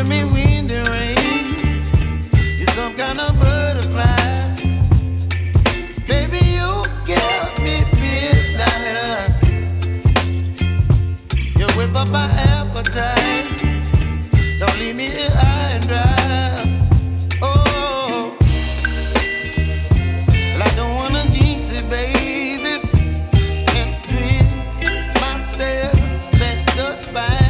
giving me wind and rain. You're some kind of butterfly. Baby, you give me midnight. You whip up my appetite. Don't leave me here high and dry. Oh, well, I don't wanna jinx it, baby, and twist myself at the spine.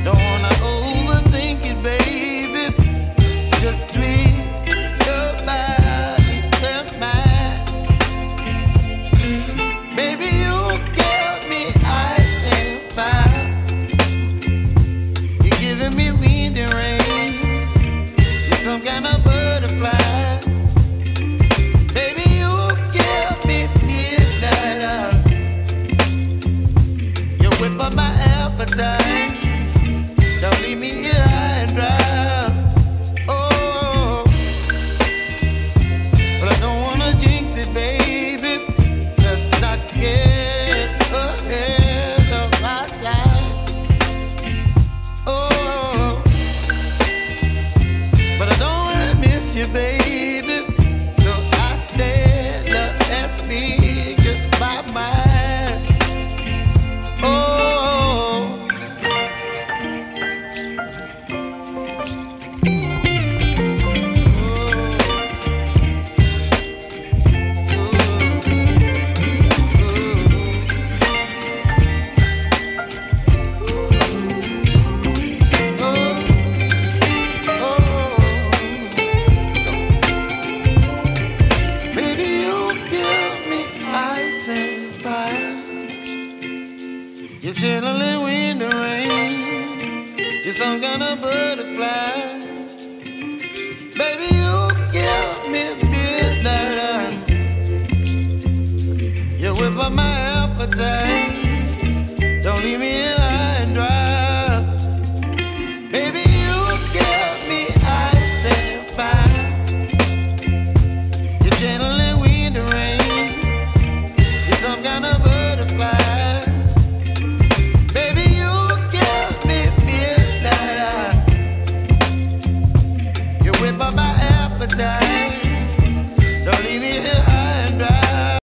Don't wanna overthink it, baby. It's just twist your body and mine. Baby, you give me ice and fire. You're giving me wind and rain. You're some kind of butterfly. Baby, you give me midnight. You whip up my appetite. Don't leave me here high and dry. Oh, but I don't wanna jinx it, baby. Let's not get ahead of my time. Oh, but I don't wanna miss you, baby. So I stand up and speak just my mind. Oh. You're chilling wind and rain. You're some kind of butterfly. Baby, you give me midnight. You whip up my appetite. Don't leave me